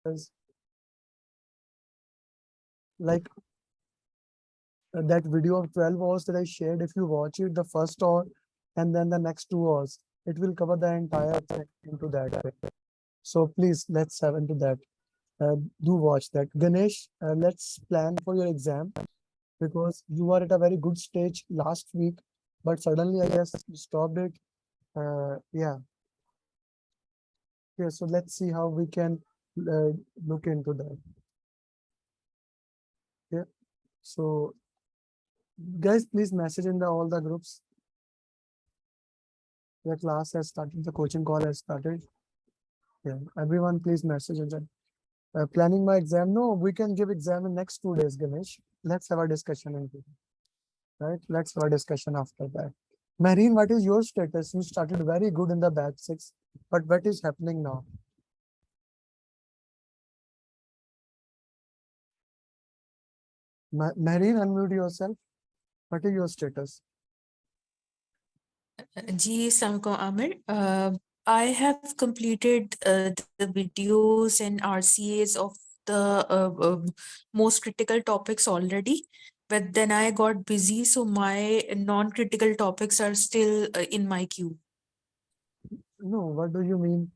Because like that video of 12 hours that I shared, if you watch it the first hour and then the next 2 hours, it will cover the entire thing into that. So please let's have into that. Do watch that. Ganesh, let's plan for your exam because you are at a very good stage last week, but suddenly I guess you stopped it. Yeah. Yeah. So let's see how we can look into that. Yeah. So guys, please message in the all the groups. The class has started. The coaching call has started. Yeah. Everyone, please message in. Planning my exam. No, we can give exam in next 2 days, Ganesh. Let's have a discussion into it. Right? Let's have a discussion after that. Marine, what is your status? You started very good in the batch 6, but what is happening now? Marine, unmute yourself. What is your status? Ji Samko Amer. I have completed the videos and RCAs of the most critical topics already, but then I got busy, so my non-critical topics are still in my queue. No, what do you mean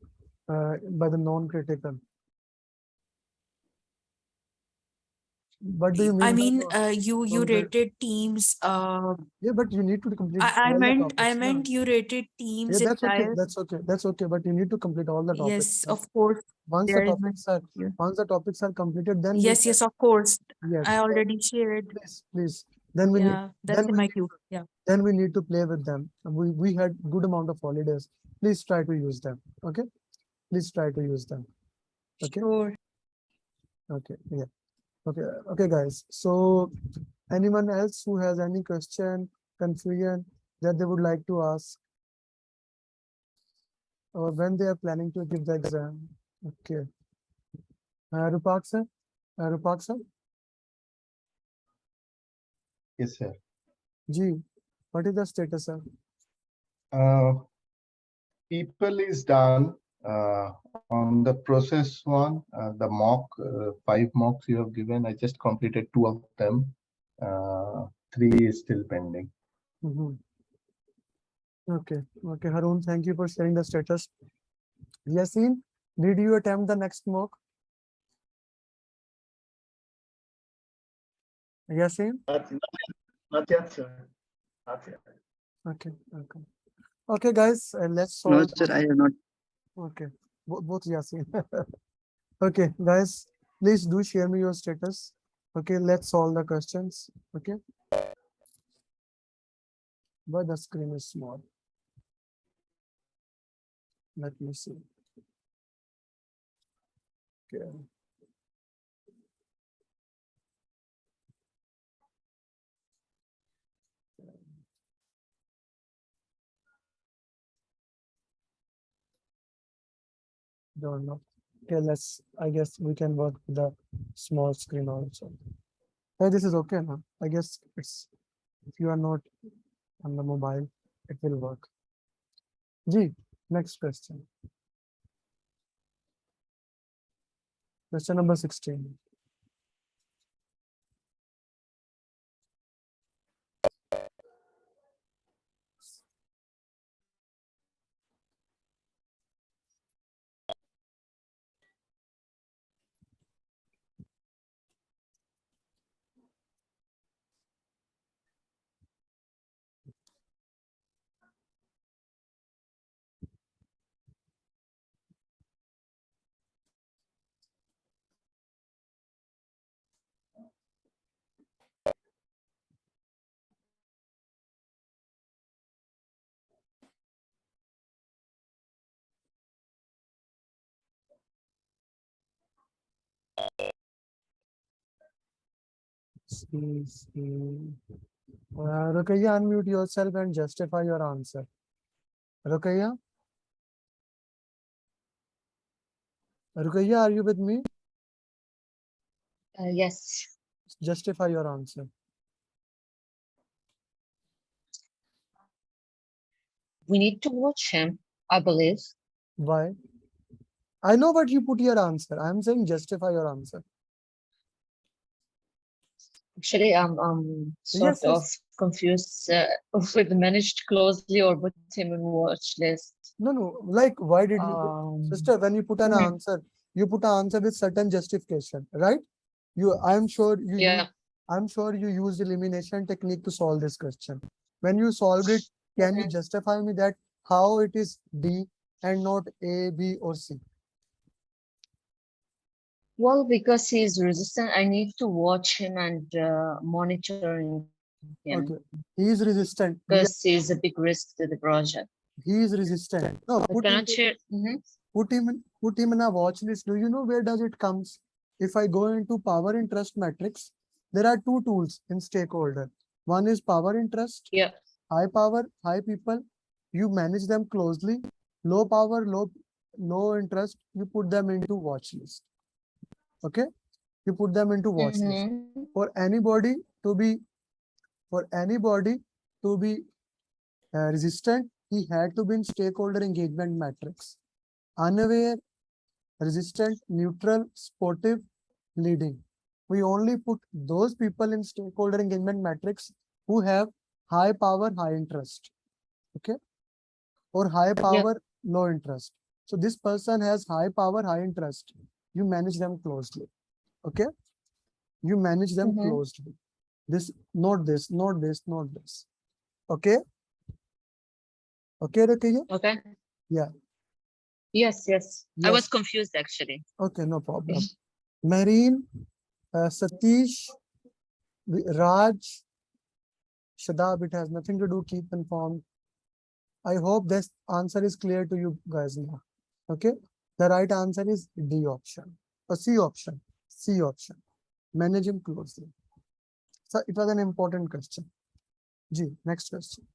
by the non-critical? What do you I mean by mean, non? you rated teams. Yeah, but you need to complete I all the meant topics, no? you rated Yeah, teams that's okay. entire. That's okay. That's okay. But you need to complete all the topics. Yes, No? of course. Once the There is my topics are queue. once the topics are completed, then we Yes, can. yes, of course. Yes. I already shared. Please. Then we need. Yeah, Then that's in we my need. queue. Yeah. Then we need to play with them. We had good amount of holidays. Please try to use them. Okay. Please try to use them. Okay. Sure. Okay. Yeah. Okay. Okay, guys. So, anyone else who has any question, confusion that they would like to ask, or when they are planning to give the exam? Okay. Rupak sir. Rupak sir. Yes, sir. G. What is the status, sir? People is done on the process one, the mock, 5 mocks you have given. I just completed 2 of them. 3 is still pending. Okay. Okay, Harun, thank you for sharing the status. Yasin, did you attempt the next mock? Yasin? Not yet, sir. Not yet. Okay. Okay. Okay, guys, let's No, solve. sir, I have not. Okay, both Yasin. Okay, guys, please do share me your status. Okay, let's solve the questions. Okay. But the screen is small. Let me see. Okay. Don't know. Okay, I guess we can work with the small screen also. Hey, this is okay now. I guess if you are not on the mobile, it will work. G, next question. Question number 16. Rukaiya, unmute yourself and justify your answer. Rukaiya? Rukaiya, are you with me? Yes. Justify your answer. We need to watch him, I believe. Why? I know what you put your answer. I'm saying justify your answer. Actually, I'm Yes, sort of yes. confused with managed closely or put him in watch list. No, no. Like, why did you, Um, sister? When you put an mhm, answer, you put an answer with certain justification, right? You, I'm sure you yeah. use, I'm sure you use elimination technique to solve this question. When you solved it, can you Mhm. justify me that how it is D and not A, B, or C? Well, because he's resistant, I need to watch him and monitoring him Okay, he is resistant. because he's a big risk to the project. He is resistant. I No, cannot share. put him in a watch list. Do you know where does it comes? If I go into power interest matrix, there are two tools in stakeholder. One is power interest, Yeah. high power, high people. You manage them closely. Low power, low interest. You put them into watch list. Okay, you put them into watch list. Mm-hmm. For anybody to be for anybody to be resistant, he had to be in stakeholder engagement matrix. Unaware, resistant, neutral, sportive, leading. We only put those people in stakeholder engagement matrix who have high power, high interest, okay, or high Yeah. power, low interest. So this person has high power, high interest. You manage them closely, okay? You manage them Mm-hmm. closely. This, not this, not this, not this. Okay, okay, okay, Okay. yeah, Yes, yes. I was yes, confused actually. okay, no problem. Marine, Satish, Raj, Shadab, it has nothing to do, keep informed. I hope this answer is clear to you guys now. Okay. The right answer is D option. Or C option. C option. Manage him closely. So it was an important question. G, next question.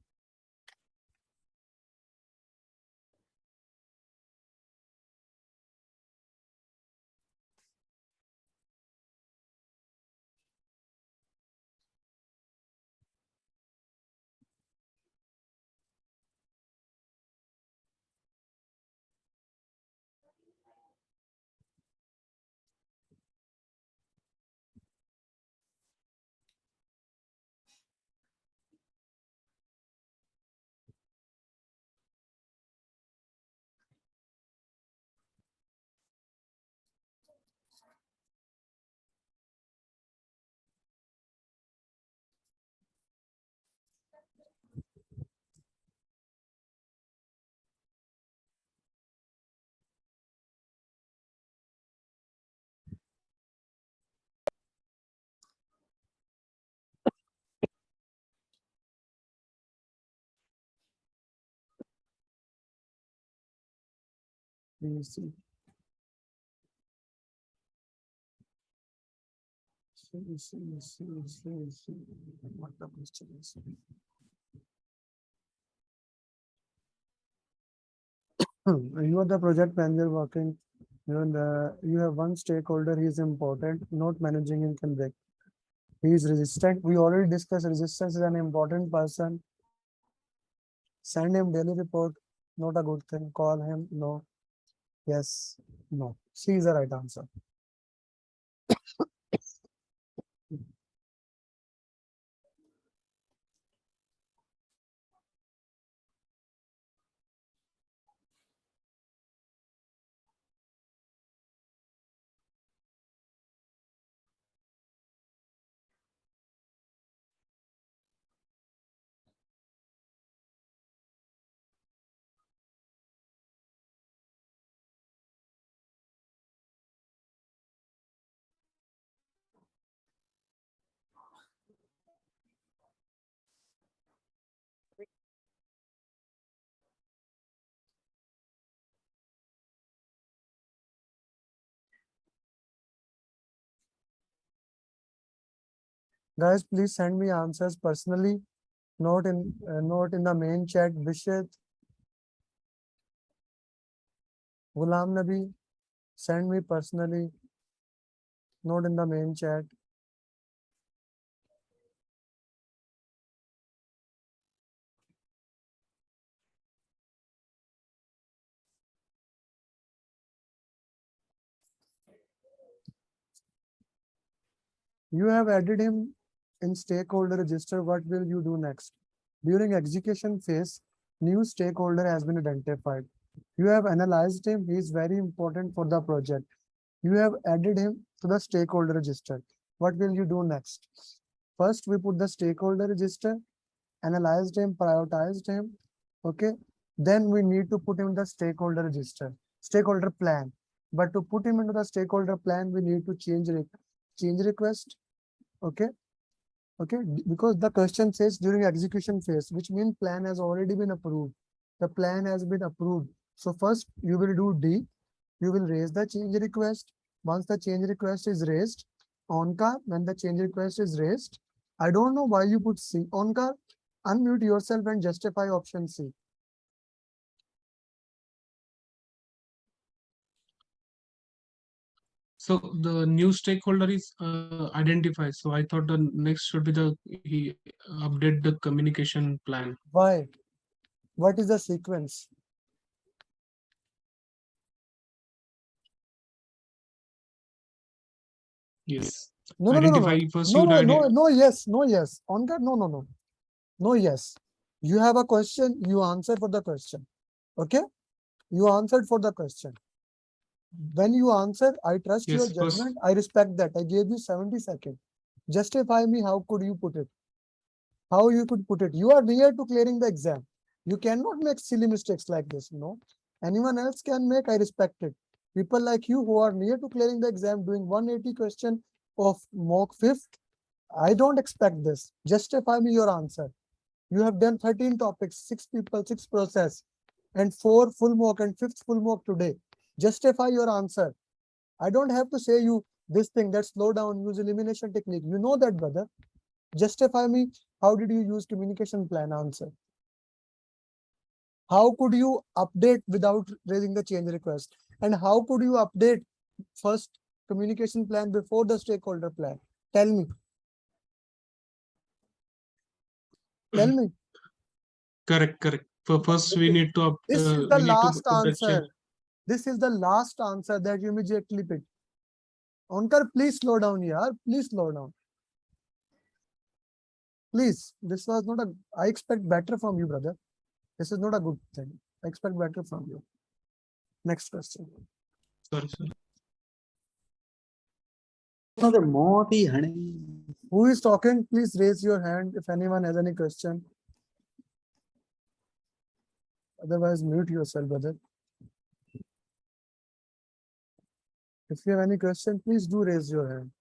Please see. See. What the question is. You are the project manager working. You have one stakeholder, he is important, not managing him can break. He is resistant. We already discussed resistance is an important person. Send him daily report, not a good thing. Call him, no. Yes, no. C is the right answer. Guys, please send me answers personally, not in the main chat. Bishit, Ghulam Nabi, send me personally, not in the main chat. You have added him in stakeholder register. What will you do next? During execution phase, new stakeholder has been identified. You have analyzed him. He is very important for the project. You have added him to the stakeholder register. What will you do next? First, we put the stakeholder register, analyzed him, prioritized him. Okay. Then we need to put him in the stakeholder register, stakeholder plan. But to put him into the stakeholder plan, we need to change request. Okay. Okay. Because the question says during execution phase, which means plan has already been approved. The plan has been approved. So first you will do D. You will raise the change request. Once the change request is raised, Onkar, when the change request is raised, I don't know why you put C. Onkar, unmute yourself and justify option C. So the new stakeholder is identified. So I thought the next should be the he update the communication plan. Why? What is the sequence? Yes. No, no, no, no, no. Identify first. No, You no, write no, it. no, yes, no, yes. Onkar, no, no, no. No, yes. You have a question, you answer for the question. Okay? You answered for the question. When you answer, I trust your Yes. First. judgment. I respect that. I gave you 70 seconds. Justify me, how could you put it? How you could put it? You are near to clearing the exam. You cannot make silly mistakes like this. No. Anyone else can make, I respect it. People like you who are near to clearing the exam doing 180 question of mock fifth, I don't expect this. Justify me your answer. You have done 13 topics, 6 people, 6 process, and 4 full mock and 5th full mock today. Justify your answer. I don't have to say you this thing that slow down, use elimination technique. You know that, brother. Justify me. How did you use communication plan? Answer. How could you update without raising the change request? And how could you update first communication plan before the stakeholder plan? Tell me. Tell me. Correct. Correct. For first, we need to This is the we need to last put the change. answer. This is the last answer that you immediately pick. Onkar, please slow down here. Please slow down. Please. This was not a. I expect better from you, brother. This is not a good thing. I expect better from you. Next question. Sorry, sorry. Who is talking? Please raise your hand if anyone has any question. Otherwise, mute yourself, brother. If you have any question, please do raise your hand.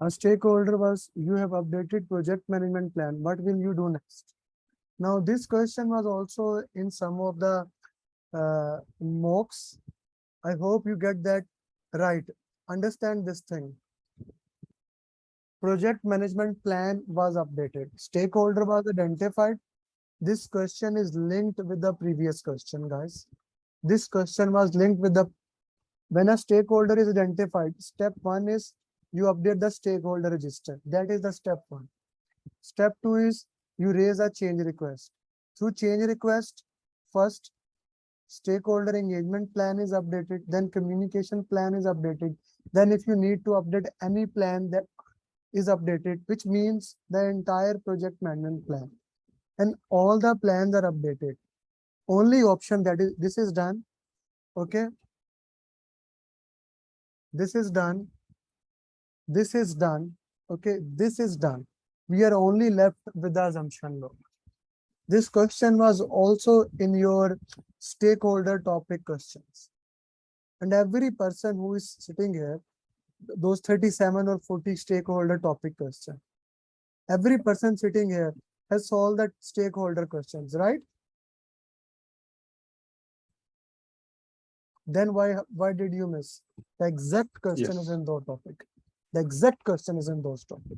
A stakeholder was, you have updated project management plan. What will you do next? Now, this question was also in some of the mocks. I hope you get that right. Understand this thing. Project management plan was updated. Stakeholder was identified. This question is linked with the previous question, guys. This question was linked with the, when a stakeholder is identified, step 1 is you update the stakeholder register. That is the step 1. Step 2 is you raise a change request. Through change request, first stakeholder engagement plan is updated, then communication plan is updated. Then if you need to update any plan that is updated, which means the entire project management plan. And all the plans are updated. Only option that is, this is done. Okay. This is done. this is done. Okay, this is done. We are only left with the assumption log. This question was also in your stakeholder topic questions. And every person who is sitting here, those 37 or 40 stakeholder topic questions, every person sitting here has solved that stakeholder questions, right? Then why did you miss? The exact question is in those topic. The exact question is in those topic.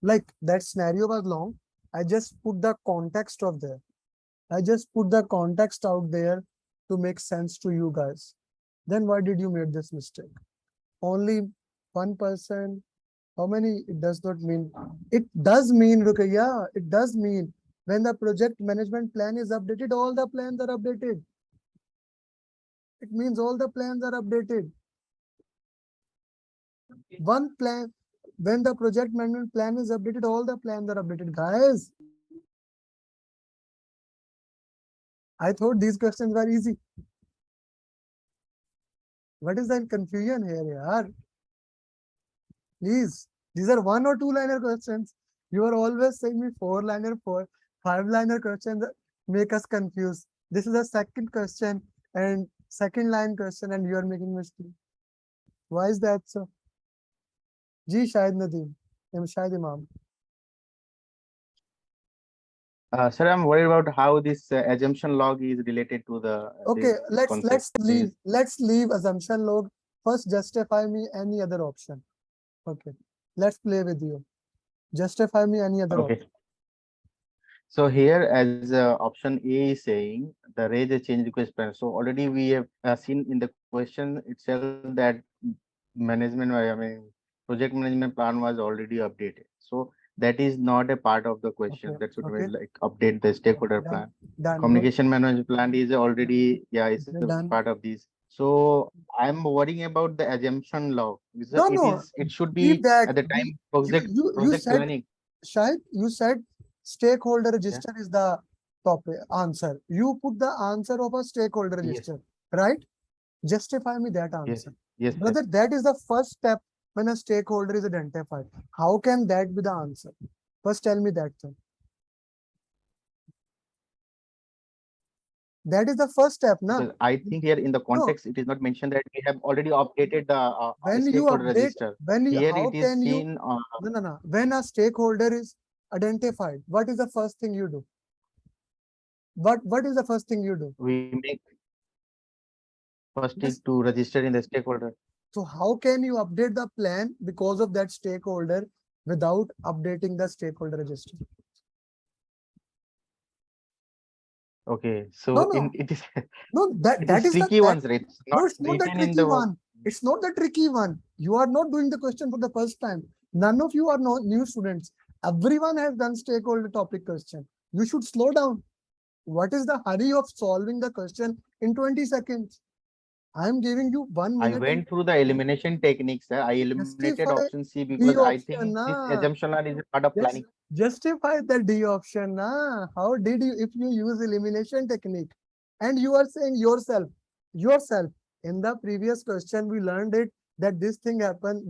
Like that scenario was long. I just put the context of there. I just put the context out there to make sense to you guys. Then why did you make this mistake? Only one person. How many? It does not mean. It does mean, okay, yeah, it does mean when the project management plan is updated, all the plans are updated. It means all the plans are updated. One plan, when the project management plan is updated, all the plans are updated. Guys, I thought these questions were easy. What is the confusion here, yaar? Please, these are 1 or 2 liner questions. You are always saying me 4 liner, 5 liner questions make us confused. This is a second question and second line question, and you are making mistake. Why is that so? Ji, Shahid Nadeem, Shahid Imam. Sir, I'm worried about how this assumption log is related to the Okay, this concept. let's leave assumption log. First, justify me any other option. Okay, let's play with you. Justify me any other option. Okay. So here, as option A is saying, the raise a change request plan. So already we have seen in the question itself that management, I mean, project management plan was already updated. So that is not a part of the question. Okay, That should okay. be like update the stakeholder Done, plan. done. Communication management plan is already, yeah, it's Okay, a done. part of this. So I'm worrying about the assumption log. No, It should leave be that. at the time project You said, planning. Shahid, you said stakeholder register is the topic answer. You put the answer of a stakeholder Yes. register, right? Justify me that Yes, answer. yes, Brother, that is the first step when a stakeholder is identified. How can that be the answer? First, tell me that thing. That is the first step, na? because I think here in the No, context, it is not mentioned that we have already updated the when you stakeholder update, register. Here how it is can you, seen, no. When a stakeholder is identified, what is the first thing you do? What is the first thing you do? we make first Yes. is to register in the stakeholder. So how can you update the plan because of that stakeholder without updating the stakeholder register? Okay, so No. it is No, it that is is the tricky ones, right? It's no, not it's not the written in tricky the one. It's not the tricky one. You are not doing the question for the first time. None of you are new students. Everyone has done stakeholder topic question. You should slow down. What is the hurry of solving the question in 20 seconds? I am giving you 1 I minute and went through the elimination techniques. I eliminated justify option C D because I option. think this Na. assumption line is a part of Just planning. justify the D option. Na. How did you, if you use elimination technique and you are saying yourself, in the previous question, we learned it that this thing happened.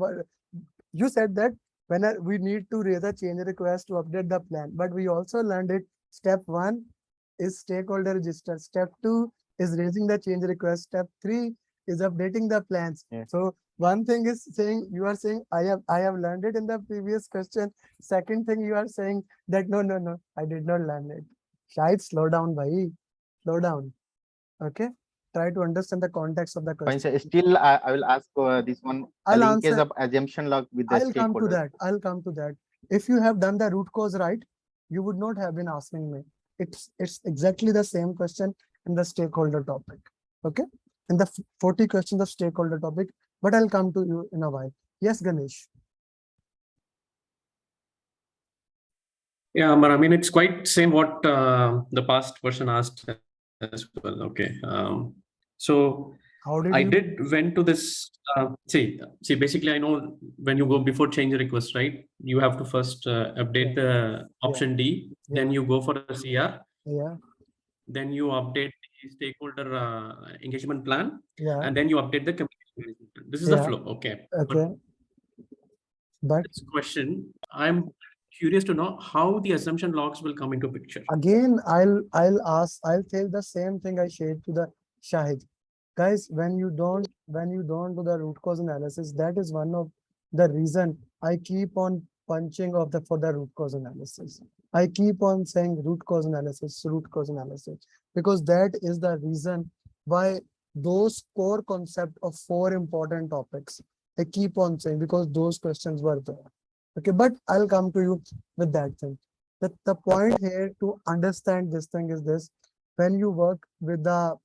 You said that when we need to raise a change request to update the plan, but we also learned it. Step 1 is stakeholder register. Step 2 is raising the change request. Step 3 is updating the plans. Yeah. So one thing is saying, you are saying I have learned it in the previous question. Second thing, you are saying that no, I did not learn it. Shahid, slow down, bhai. Slow down. Okay. Try to understand the context of the Fine, question. sir. Still, I will ask this one. I'll Linkage answer. of assumption log with the I'll come to stakeholder. that. I'll come to that. If you have done the root cause right, you would not have been asking me. It's exactly the same question in the stakeholder topic. Okay. In the 40 questions of stakeholder topic, but I'll come to you in a while. Yes, Ganesh. Yeah, but I mean, it's quite same what the past person asked as well. Okay. So How did I you? did went to this. See, basically, I know when you go before change request, right? You have to first update the option D, then you go for a CR, Yeah. then you update the stakeholder engagement plan, Yeah. and then you update the communication management plan. This is the flow. Okay. Okay. But this question, I'm curious to know how the assumption logs will come into picture. again, I'll tell the same thing I shared to the Shahid. Guys, when you don't do the root cause analysis, that is one of the reason I keep on punching of the for the root cause analysis. I keep on saying root cause analysis, because that is the reason why those core concept of four important topics I keep on saying, because those questions were there. Okay, but I'll come to you with that thing. The point here to understand this thing is this: when you work with the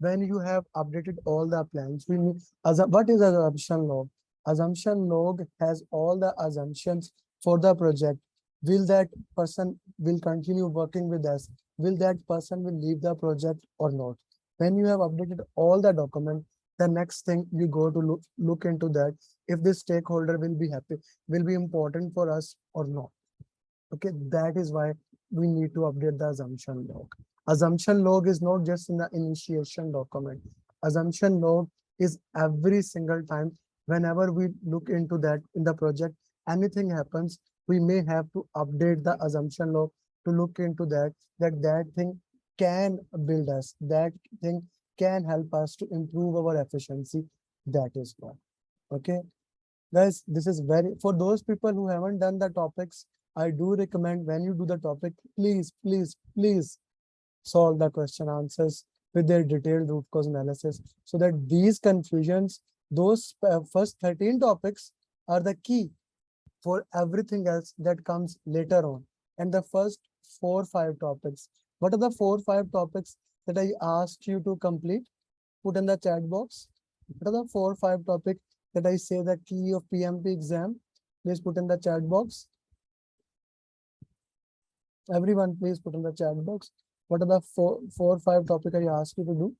when you have updated all the plans, we need what is assumption log? Assumption log has all the assumptions for the project. Will that person will continue working with us? Will that person will leave the project or not? When you have updated all the document, the next thing you go to look into that, if this stakeholder will be happy, will be important for us or not. Okay, that is why we need to update the assumption log. Assumption log is not just in the initiation document. Assumption log is every single time whenever we look into that in the project, anything happens, we may have to update the assumption log to look into that thing can build us, that thing can help us to improve our efficiency. That is why. Okay. Guys, this is very, for those people who haven't done the topics, I do recommend when you do the topic, please solve the question answers with their detailed root cause analysis, so that these confusions, those first 13 topics are the key for everything else that comes later on. And the first 4-5 topics, what are the 4-5 topics that I asked you to complete? Put in the chat box. What are the 4-5 topics that I say the key of PMP exam? Please put in the chat box. Everyone, please put in the chat box. What are the 4-5 topics I asked you to do?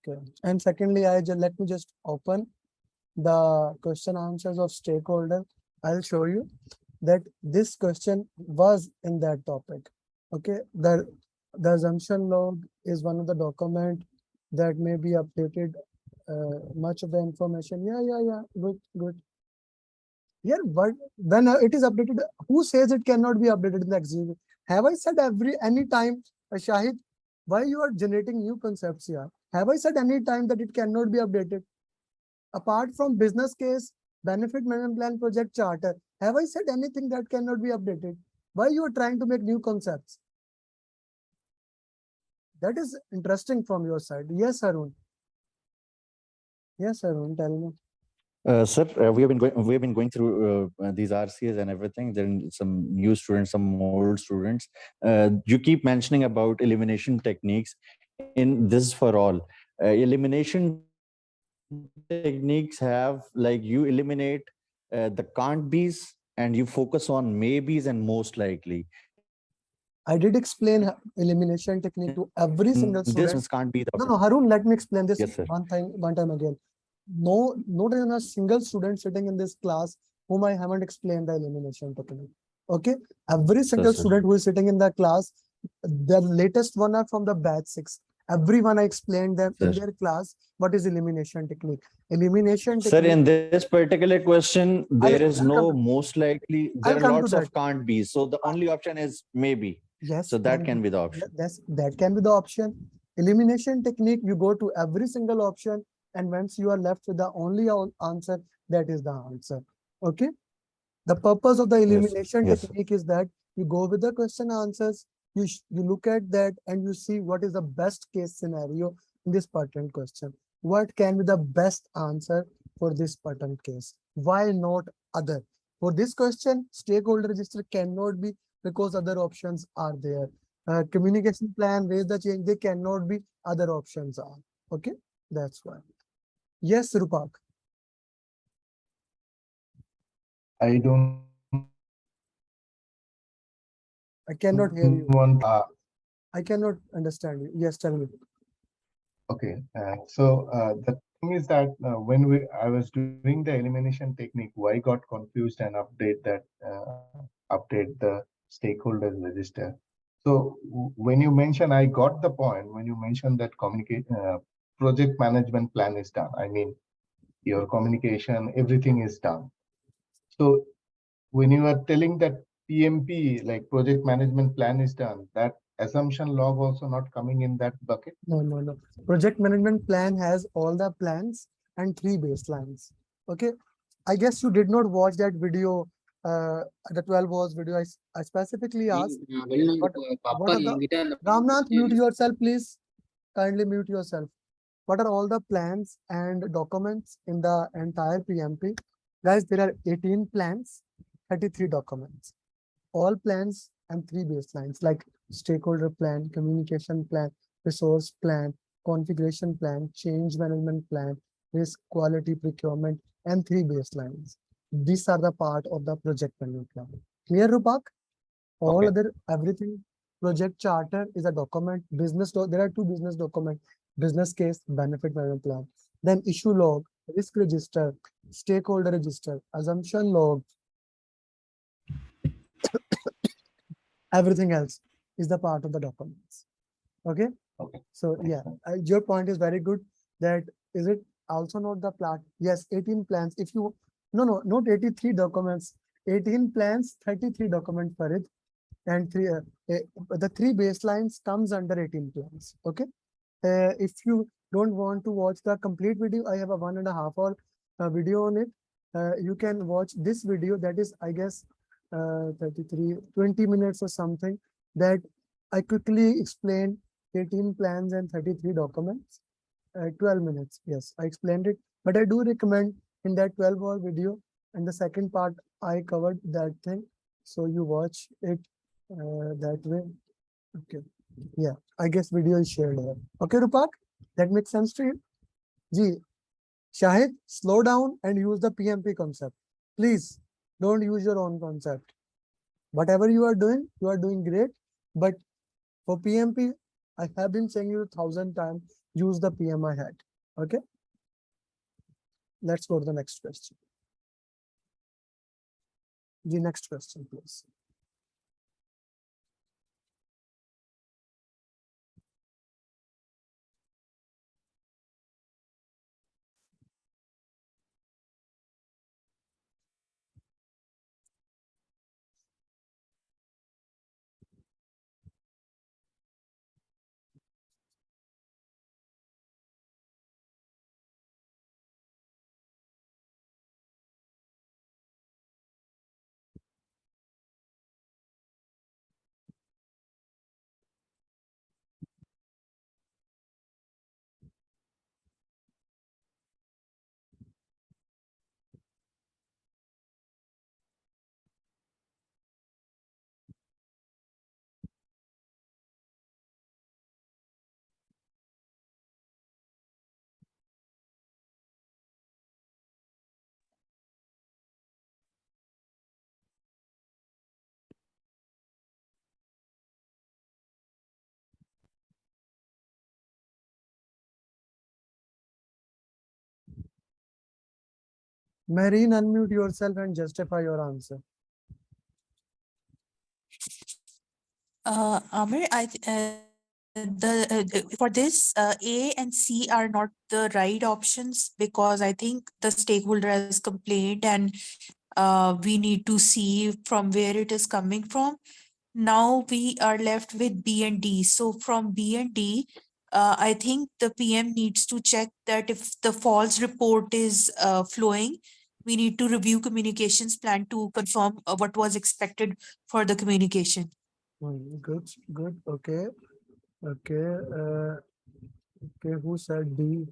Okay. And secondly, let me just open the question answers of stakeholder. I'll show you that this question was in that topic. Okay, the assumption log is one of the document that may be updated. Much of the information. Yeah. Good. Yeah, but when it is updated, who says it cannot be updated in the executive? Have I said any time, Shahid, why you are generating new concepts here? Have I said any time that it cannot be updated? Apart from business case, benefit management plan, project charter, have I said anything that cannot be updated? Why you are trying to make new concepts? That is interesting from your side. Yes, Arun. Yes, Arun, tell me. Sir, we have been going through these RCAs and everything. Then some new students, some old students. You keep mentioning about elimination techniques in this for all. Elimination techniques have, like, you eliminate the can't be's and you focus on maybes and most likely. I did explain elimination technique to every single student. This can't be the No, Harun, let me explain this Yes, sir. one time again. No, not even a single student sitting in this class whom I haven't explained the elimination technique. Okay, every single sir. student who is sitting in the class, the latest one are from the batch 6. Everyone I explained them in Sir. their class what is elimination technique. Elimination Sir, technique. in this particular question, there is I'll no come to- most likely. There I'll are come to lots that. of can't be. So the only option is maybe. Yes, So that can be the option. that can be the option. Elimination technique, you go to every single option, and once you are left with the only answer, that is the answer. Okay. The purpose of the elimination Yes, sir. technique is that you go with the question answers, you look at that and you see what is the best case scenario in this pattern question. What can be the best answer for this pattern case? Why not other? For this question, stakeholder register cannot be, because other options are there. Communication plan, raise the change, they cannot be, other options are. Okay, that's why. Yes, Rupak. I don't I cannot hear you. want. I cannot understand you. Yes, tell me. Okay, so the thing is that when I was doing the elimination technique, why got confused and update the stakeholders register. So when you mention, I got the point when you mentioned that project management plan is done. I mean, your communication, everything is done. So when you are telling that PMP, like project management plan is done, that assumption log also not coming in that bucket? No. Project management plan has all the plans and 3 baselines. Okay. I guess you did not watch that video, the 12 hours video. I specifically asked, what are the, Ramnath, mute yourself, please. Kindly mute yourself. What are all the plans and documents in the entire PMP? Guys, there are 18 plans, 33 documents. All plans and 3 baselines like stakeholder plan, communication plan, resource plan, configuration plan, change management plan, risk, quality, procurement, and 3 baselines. These are the part of the project management plan. Clear, Rupak? All other everything. Project charter is a document. There are 2 business documents: business case, benefit management plan. Then issue log, risk register, stakeholder register, assumption log. Everything else is the part of the documents. Okay. So yeah, your point is very good. That is it also not the plat? Yes, 18 plans. If you not 83 documents, 18 plans, 33 documents for it, and the 3 baselines comes under 18 plans. Okay. If you don't want to watch the complete video, I have a 1.5 hour video on it. You can watch this video, that is, I guess, 20 minutes or something, that I quickly explained 18 plans and 33 documents. 12 minutes. Yes, I explained it, but I do recommend in that 12-hour video, and the second part, I covered that thing. So you watch it that way. Okay. Yeah, I guess video is shared here. Okay, Rupak, that makes sense to you? Ji, Shahid, slow down and use the PMP concept. Please don't use your own concept. Whatever you are doing great. But for PMP, I have been saying you 1,000 times, use the PM I had. Okay. Let's go to the next question. The next question, please. Marine, unmute yourself and justify your answer. Amir, for this, A and C are not the right options, because I think the stakeholder has complained, and we need to see from where it is coming from. Now we are left with B and D. So from B and D, I think the PM needs to check that if the false report is flowing, we need to review communications plan to confirm what was expected for the communication. Good. Okay. Okay, who said D?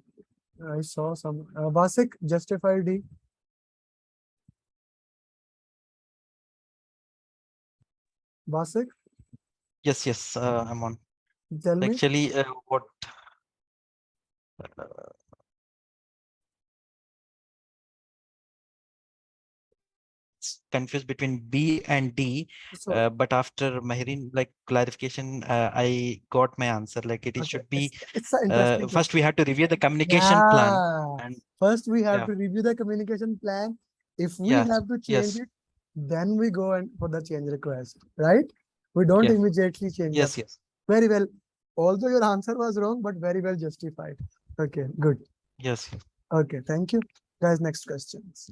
I saw some. Vasik, justify D. Vasik, Yes, I'm on. tell me. Actually, what confused between B and D, So, but after Mahirin like clarification, I got my answer. Like it okay, should be it's an interesting first we question. have to review the communication plan, Yeah. and First, we have yeah, to review the communication plan. If we yeah, have to change yes, it, then we go and for the change request, right? We don't Yes. immediately change Yes, that. yes. Very well. Although your answer was wrong, but very well justified. Okay, good. Yes. Okay, thank you. Guys, next questions.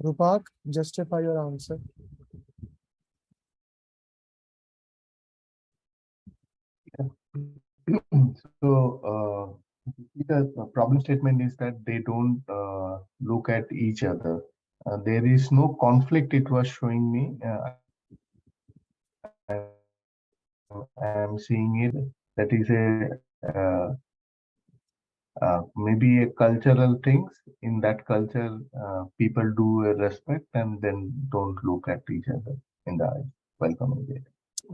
Rupak, justify your answer. So, the problem statement is that they don't look at each other. There is no conflict, it was showing me. I am seeing it. That is maybe a cultural things. In that culture, people do respect and then don't look at each other in the eye while communicating.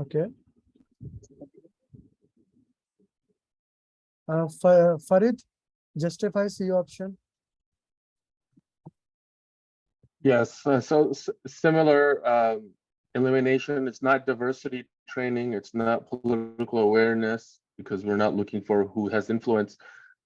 Okay. Farid, justify C option. Yes, similar elimination. It's not diversity training. It's not political awareness because we're not looking for who has influence.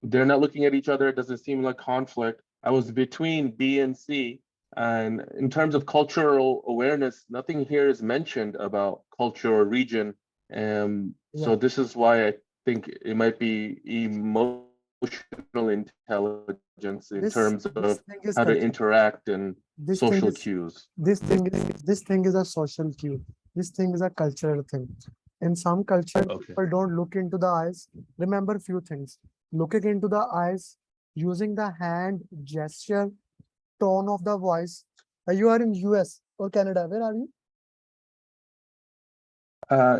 They're not looking at each other. It doesn't seem like conflict. I was between B and C. And in terms of cultural awareness, nothing here is mentioned about culture or region. So this is why I think it might be emotional intelligence in terms This of thing is how to culture. interact and This thing social is cues. this thing is a social cue. This thing is a cultural thing. In some culture, Okay. people don't look into the eyes. Remember few things. Looking into the eyes, using the hand gesture, tone of the voice. You are in US or Canada. Where are you?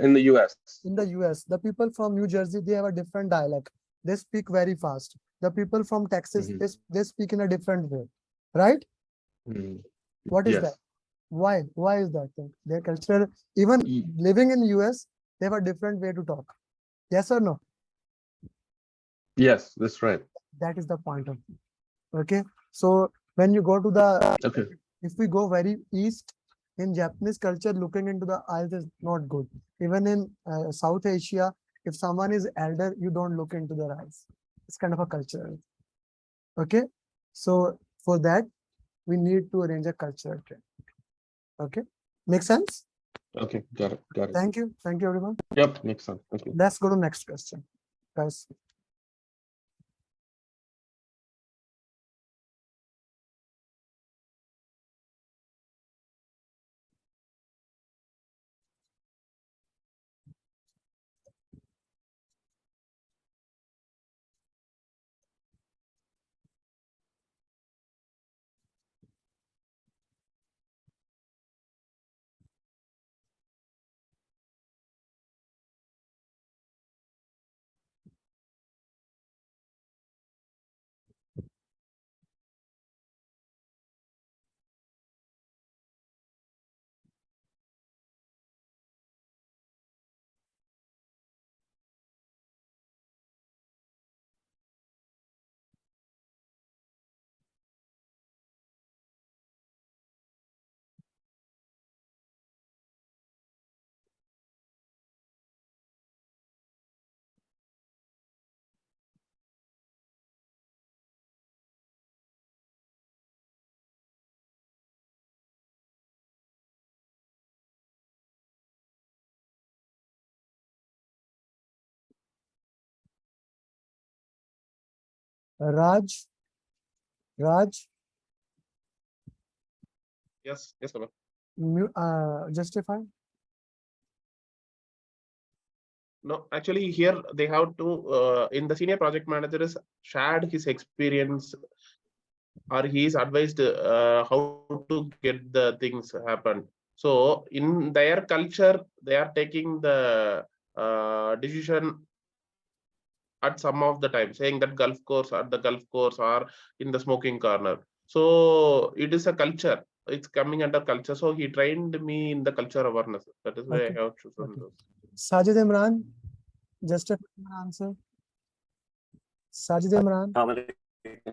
In the US. In the US. The people from New Jersey, they have a different dialect. They speak very fast. The people from Texas, Mhm. they speak in a different way. Right? Mhm. What is that? Yes. Why? Why is that thing? Their cultural, even Ye- living in US, they have a different way to talk. Yes or no? Yes, that's right. That is the point of it. Okay. So when you go to the, Okay. if we go very east, in Japanese culture, looking into the eyes is not good. Even in South Asia, if someone is elder, you don't look into their eyes. It's kind of a culture. Okay. So for that, we need to arrange a cultural trend. Okay. Make sense? Okay. Got it. Got it. Thank you. Thank you, everyone. Yep. Makes sense. Thank you. Let's go to next question, guys. Raj. Yes, Amer. Justify. No, actually here they have to, in the senior project manager is shared his experience, or he is advised how to get the things happen. So in their culture, they are taking the decision at some of the time, saying that golf course or in the smoking corner. So it is a culture. It's coming under culture. So he trained me in the culture awareness. That is why Okay. I have chosen Okay. those. Sajid Imran, justify your answer. Sajid Imran.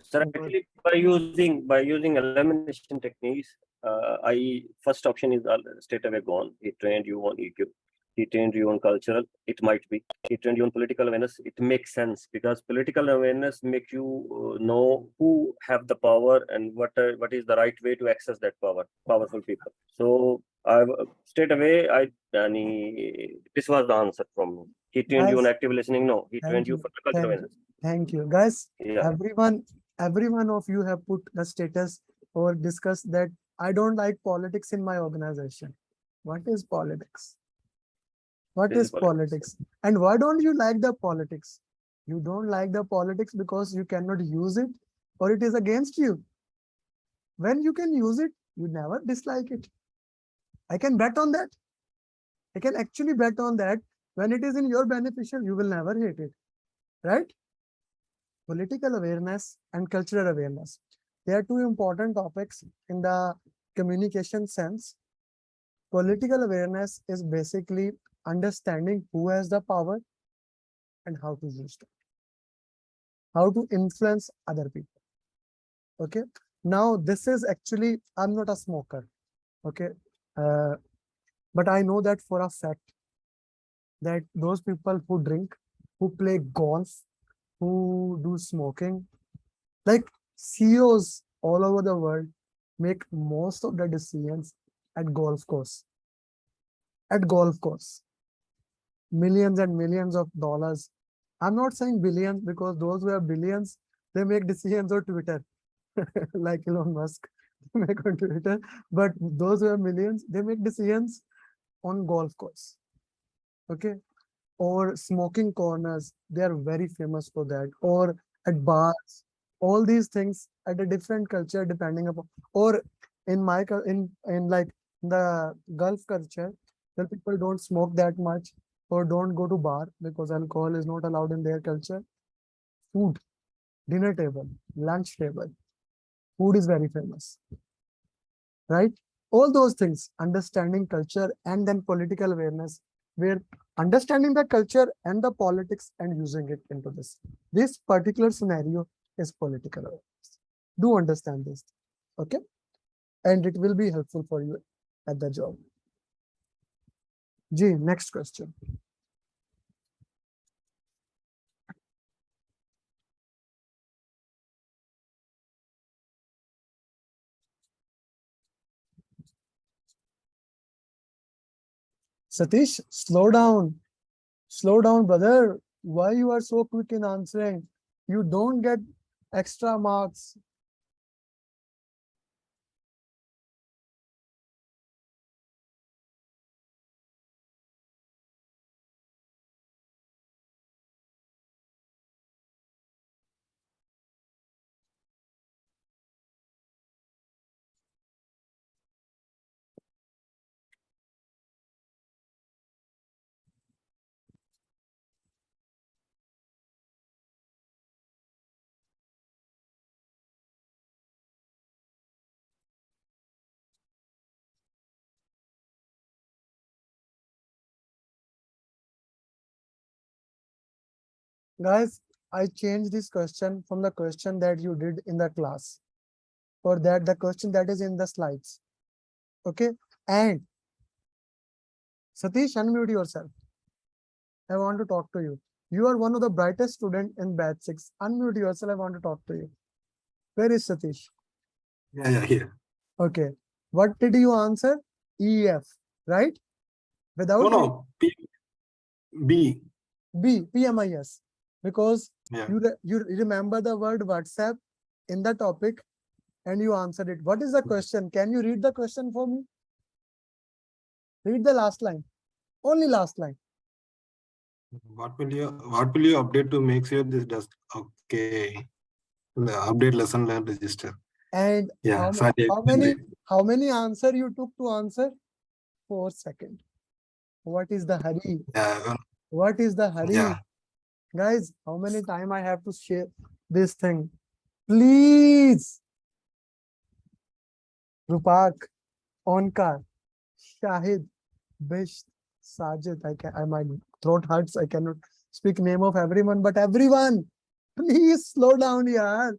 Sir, actually, by using elimination techniques, first option is straight away gone. He trained you on EQ. He trained you on cultural. It might be. He trained you on political awareness. It makes sense because political awareness makes you know who have the power and what is the right way to access that power. Powerful people. So I straight away this was the answer from me. He trained you on Guys, active listening. No, he trained thank you you. for the cultural Thank you. awareness. Thank you. Guys, Yeah. every one of you have put the status or discussed that I don't like politics in my organization. What is politics? What This is is politics. politics? And why don't you like the politics? You don't like the politics because you cannot use it or it is against you. When you can use it, you never dislike it. I can bet on that. I can actually bet on that. When it is in your beneficial, you will never hate it. Right? Political awareness and cultural awareness. They are two important topics in the communication sense. Political awareness is basically understanding who has the power and how to use it, how to influence other people. Okay. Now, this is actually, I'm not a smoker. Okay. But I know that for a fact that those people who drink, who play golf, who do smoking, like CEOs all over the world make most of the decisions at golf course. At golf course, millions and millions of dollars. I'm not saying billions because those who have billions, they make decisions on Twitter, like Elon Musk, they make on Twitter. But those who have millions, they make decisions on golf course. Okay. Or smoking corners, they are very famous for that. Or at bars, all these things at a different culture depending upon. Or in my in like the Gulf culture, where people don't smoke that much or don't go to bar because alcohol is not allowed in their culture. Food, dinner table, lunch table, food is very famous, right? All those things, understanding culture and then political awareness, where understanding the culture and the politics and using it into this. This particular scenario is political awareness. Do understand this, okay? And it will be helpful for you at the job. G, next question. Satish, slow down. Slow down, brother. Why you are so quick in answering? You don't get extra marks. Guys, I changed this question from the question that you did in the class, or that the question that is in the slides. Okay. And Satish, unmute yourself. I want to talk to you. You are one of the brightest students in batch 6. Unmute yourself. I want to talk to you. Where is Satish? Yeah, here. Okay. What did you answer? EF, right? Without No, B. B, PMIS. Because Yeah. You remember the word WhatsApp in the topic and you answered it. What is the question? Can you read the question for me? Read the last line. Only last line. What will you update to make sure this does okay? The update lesson learned register. And Yeah, how many answer you took to answer? 4 seconds. What is the hurry? Yeah, What is the hurry? yeah. Guys, how many time I have to share this thing? Please. Rupak, Onkar, Shahid, Bisht, Sajid. My throat hurts. I cannot speak name of everyone, but everyone, please slow down, yaar.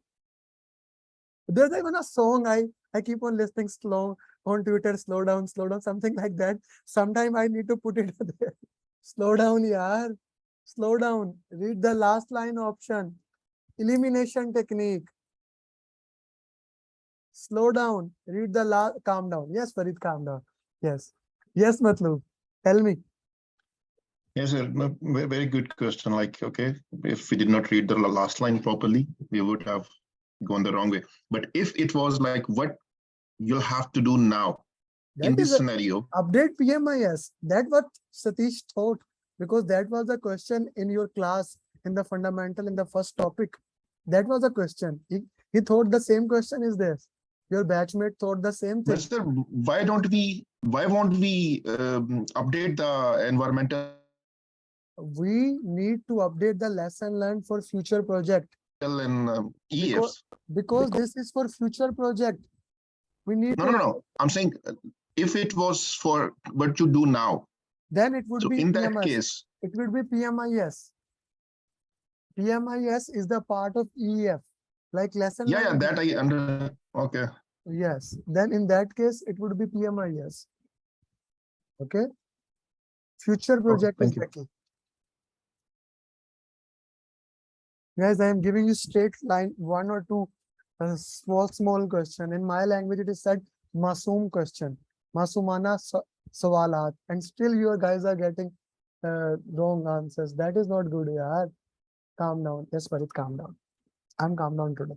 There's even a song I keep on listening slow on Twitter, slow down, something like that. Sometime I need to put it there. Slow down, yaar. Slow down. Read the last line option. Elimination technique. Slow down. Read the last. Calm down. Yes, Farid, calm down. Yes. Yes, Matlub. Tell me. Yes, sir. No, very good question. Like, okay, if we did not read the last line properly, we would have gone the wrong way. But if it was like what you'll have to do now in That is this a scenario, update PMIS. That what Satish thought, because that was the question in your class in the fundamental in the first topic. That was a question. He thought the same question is there. Your batchmate thought the same thing. but sir, why won't we update the environmental We need to update the lesson learned for future project. and EFs? Because this is for future project. We need No. I'm saying if it was for what you do now, then it would so be in that PMS. case, It will be PMIS. PMIS is the part of EF. Like lesson yeah, learned. that I under okay. Yes. Then in that case, it would be PMIS. Okay. Future project is thank you. the key. Guys, I am giving you straight line, one or two small question. In my language, it is said masoom question. Masumana sawalat. And still you guys are getting wrong answers. That is not good, yaar. Calm down. Yes, Farid, calm down. I'm calm down today.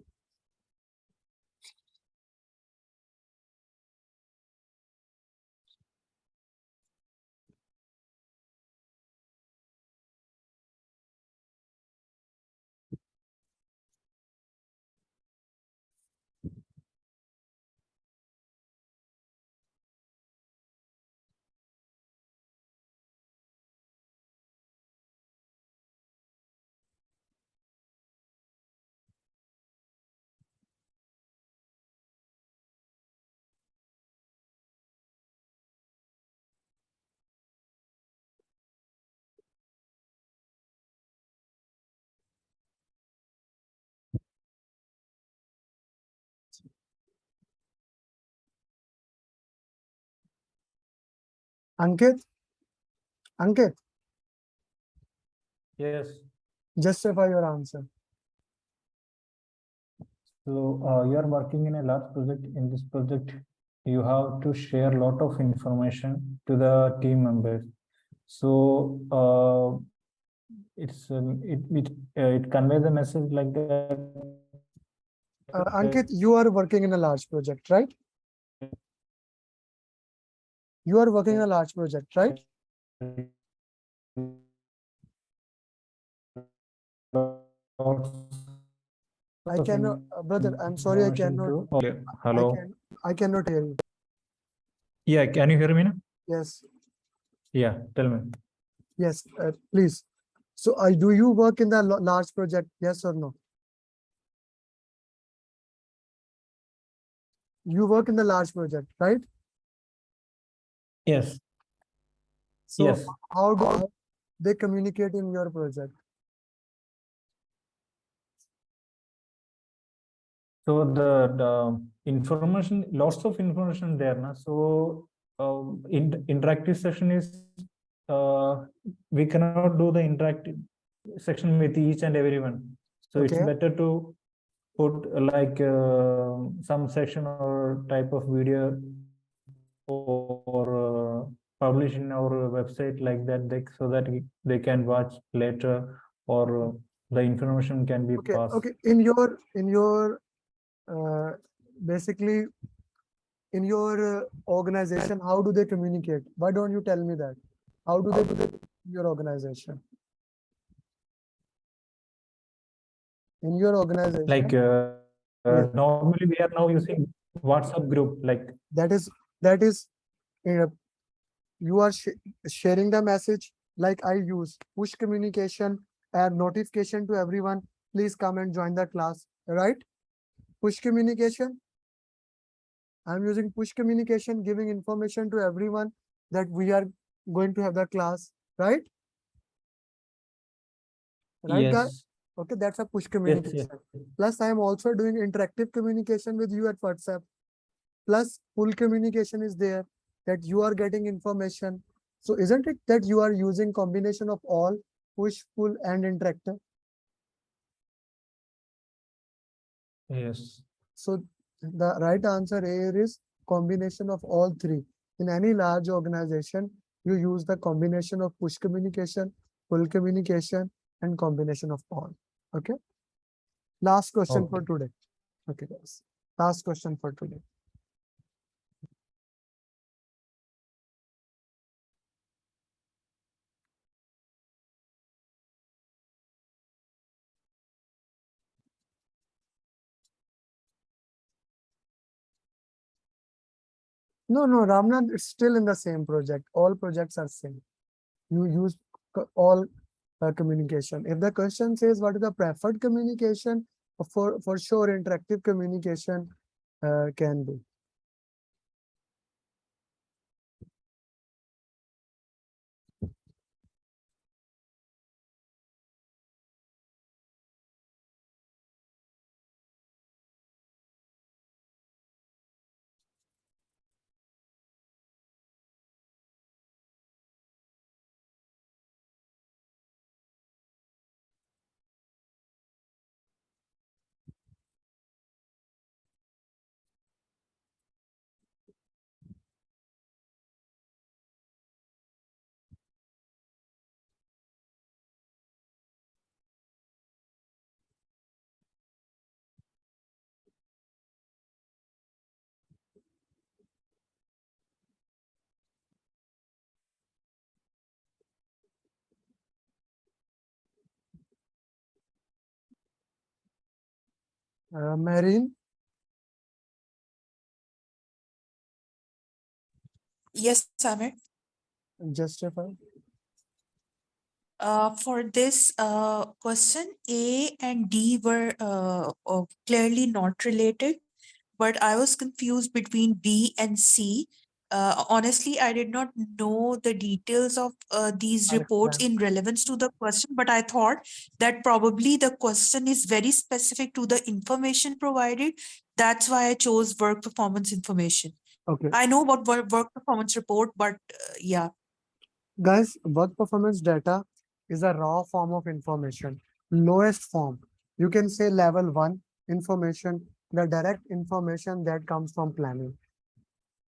Ankit? Ankit, Yes. justify your answer. So you are working in a large project. In this project, you have to share a lot of information to the team members. So it conveys the message like that. Ankit, you are working in a large project, right? You are working in a large project, right? I cannot, brother, I'm sorry, I cannot. Hello. I cannot hear you. Yeah, can you hear me now? Yes. Yeah, tell me. Yes, please. So do you work in the large project? Yes or no? You work in the large project, right? Yes. So Yes. how do they communicate in your project? So the information, lots of information there. Na? So interactive session is, we cannot do the interactive section with each and everyone. So it's Okay. better to put like some section or type of video or publish in our website like that, so that they can watch later, or the information can be Okay, passed. okay. In your basically in your organization, how do they communicate? Why don't you tell me that? How do they in your organization? In your organization, Like yes. normally we are now using WhatsApp group. Like that is uh, you are sharing the message like I use push communication and notification to everyone. Please come and join the class. Right? Push communication. I'm using push communication, giving information to everyone that we are going to have the class. Right? Right, guys? yes, Okay, that's a push yes, communication. yes. Plus, I am also doing interactive communication with you at WhatsApp. Plus, pull communication is there that you are getting information. So, isn't it that you are using combination of all push, pull, and interactive? Yes. So, the right answer here is combination of all three. In any large organization, you use the combination of push communication, pull communication, and combination of all. Okay. Last question for Okay. today. Okay, guys. Last question for today. No, Ramnath, it's still in the same project. All projects are same. You use all communication. If the question says what is the preferred communication, for sure interactive communication can be. Marine, Yes, Amer. justify. For this question, A and D were clearly not related, but I was confused between B and C. Honestly, I did not know the details of these I'll reports explain. in relevance to the question, but I thought that probably the question is very specific to the information provided. That's why I chose work performance information. Okay, I know about work performance report, but yeah. guys, work performance data is a raw form of information, lowest form. You can say level 1 information, the direct information that comes from planning.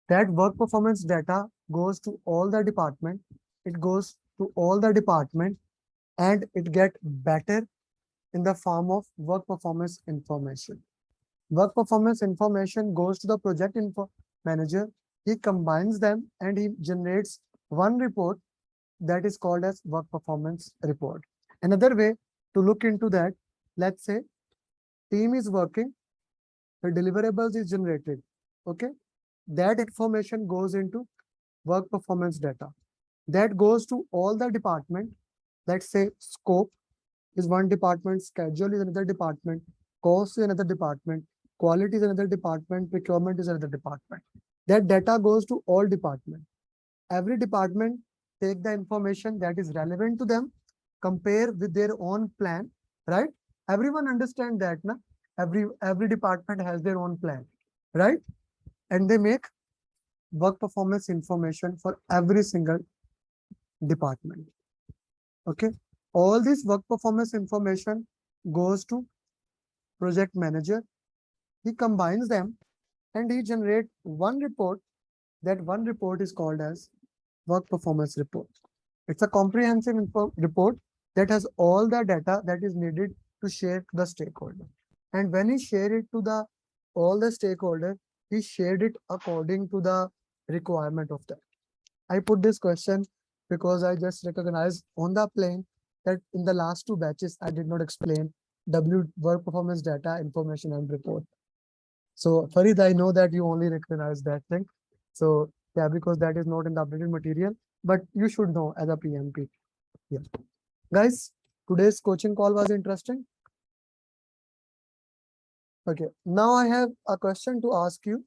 That work performance data goes to all the department. It goes to all the department and it get better in the form of work performance information. Work performance information goes to the project info manager. He combines them and he generates one report that is called as work performance report. Another way to look into that, let's say team is working, the deliverables is generated. Okay, that information goes into work performance data. That goes to all the department. Let's say scope is one department, schedule is another department, cost is another department, quality is another department, procurement is another department. That data goes to all departments. Every department take the information that is relevant to them, compare with their own plan, right? Everyone understand that, na? Every department has their own plan, right? And they make work performance information for every single department. Okay. All this work performance information goes to project manager. He combines them and he generate one report. That one report is called as work performance report. It's a comprehensive report that has all the data that is needed to share to the stakeholder. And when he shared it to the all the stakeholder, he shared it according to the requirement of that. I put this question because I just recognized on the plane that in the last two batches, I did not explain work performance data, information, and report. So Farid, I know that you only recognize that thing. So yeah, because that is not in the updated material, but you should know as a PMP. Yeah. Guys, today's coaching call was interesting. Okay, now I have a question to ask you.